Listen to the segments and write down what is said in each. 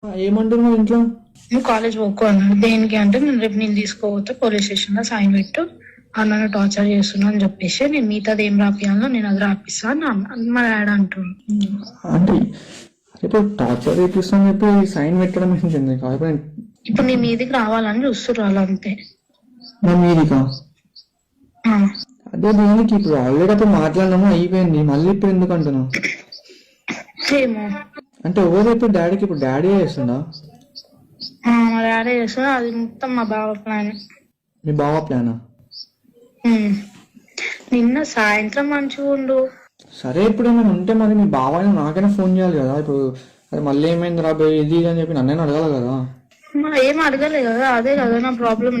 ఏమంటారు మరి ఇంట్లో? నువ్వు కాలేజ్ పోకు అన్నాడు. దేనికి అంటే నేను తీసుకోపోతే పోలీస్ స్టేషన్ లో సైన్ పెట్టు, అన్న టార్చర్ చేస్తున్నా అని చెప్పేసి నేను మిగతాది ఏం రాపియాలో నేను అది రాపిస్తా అని మా డాడీ అంటున్నాడు. అంటే ఇప్పుడు టార్చర్ చేపిస్తాను చెప్పి సైన్ పెట్టడం ఏంటి? ఇప్పుడు నీ మీదికి రావాలని చూస్తున్నారు వాళ్ళు అంతే. నా మీదికా? అదే దీనికి ఇప్పుడు ఆల్రెడీ అప్పుడు మాట్లాడినాము, అయిపోయింది, మళ్ళీ ఇప్పుడు ఎందుకు అంటున్నావు? ఏమో అంటే ఎవరు ఇప్పుడు డాడీకి? ఇప్పుడు డాడీ చేస్తుందా? మా డాడీ చేస్తున్నా, అది మొత్తం మా బావ ప్లాన్. మీ బావ ప్లానా? నిన్న సాయంత్రం మంచిగా ఉండు. సరే ఇప్పుడు ఏమైనా ఉంటే మరి మీ బావాని నాకైనా ఫోన్ చేయాలి కదా. ఇప్పుడు అది మళ్ళీ ఏమైంది రాబోయే ఇది అని చెప్పి నన్నైనా అడగాలి కదా. ఏం అడగలేదు కదా, అదే కదా నా ప్రాబ్లం.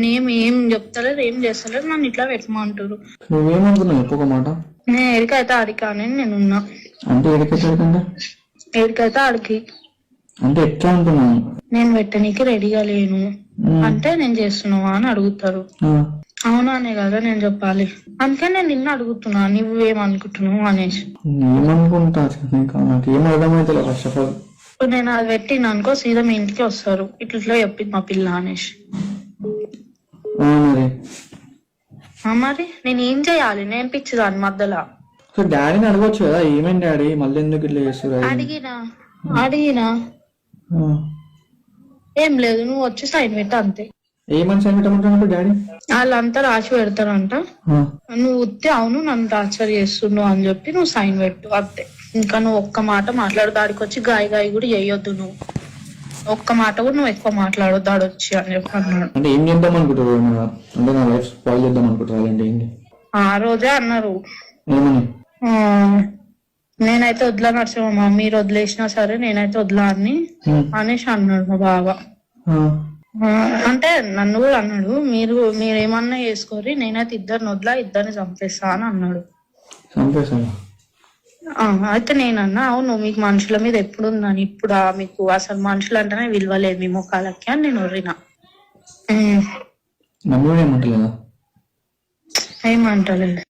ఏం చెప్తలేదు, ఏం చేస్తలేదు, నన్ను ఇట్లా పెట్టమంటారు. నువ్వేమనుకున్నావు చెప్పు మాట. నేను ఎడికైతే ఆడికి అని నేనున్నా. అంటే ఎడికైతే ఆడికి అంటే ఎట్లా అంటున్నాను? నేను పెట్టనీకి రెడీగా లేను అంటే నేను చేస్తున్నావా అని అడుగుతారు. అవునానే కదా నేను చెప్పాలి. అందుకే నేను నిన్న అడుగుతున్నా నువ్వేమనుకుంటున్నావు అనేసి. ఏమనుకుంటా నాకేం అర్థమైతే ఫస్ట్ ఆఫ్ ఆల్. ఇప్పుడు నేను అది పెట్టిన అనుకో సీదా మీ ఇంటికి వస్తారు, ఇట్లా చెప్పింది మా పిల్ల అనేసి. మరి నేను ఏం చేయాలి? నేను పిచ్చిదాన్ని మధ్యలో. డాడీని అడగొచ్చు కదా, ఏమైంది డాడీ మళ్ళీ ఎందుకు ఇట్లా చేస్తారు? అడిగినా ఏం లేదు, నువ్వు వచ్చి సైన్ పెట్ట అంతే. ఏమని సైన్ పెట్టమంటాడు డాడీ? వాళ్ళంతా రాసి పెడతారంట, నువ్వు ఉత్తే అవును నన్ను టార్చర్ చేస్తున్నావు అని చెప్పి నువ్వు సైన్ పెట్టు అంతే. ఇంకా నువ్వు ఒక్క మాట మాట్లాడు, దాడికి వచ్చి గాయ కూడా చేయొద్దు. నువ్వు ఒక్క మాట కూడా నువ్వు ఎక్కువ మాట్లాడొద్దు దాడొచ్చి అని చెప్పి అన్నాడు. అంటే ఏం చేద్దాం అనుకుంటారు? అంటే నా లైఫ్ స్పాయిల్ చేద్దాం అనుకుంటారు ఏంటి? ఆ రోజే అన్నారు. ఏమని? నేనైతే వదిలా నరసింహమ్మ, మీరు వదిలేసినా సరే నేనైతే వదిలా అని అనేసి అన్నాడు మా బావ. అంటే నన్ను కూడా అన్నాడు, మీరేమన్నా చేసుకోరి, నేనైతే ఇద్దరిని చంపేస్తా అని అన్నాడు. అయితే నేనన్నా అవును మీకు మనుషుల మీద ఎప్పుడు ఉందని, ఇప్పుడు మీకు అసలు మనుషులు అంటేనే విలువలేదు మీ ముఖాలకి అని నేను ఒర్రినా. ఏమంటలేదు.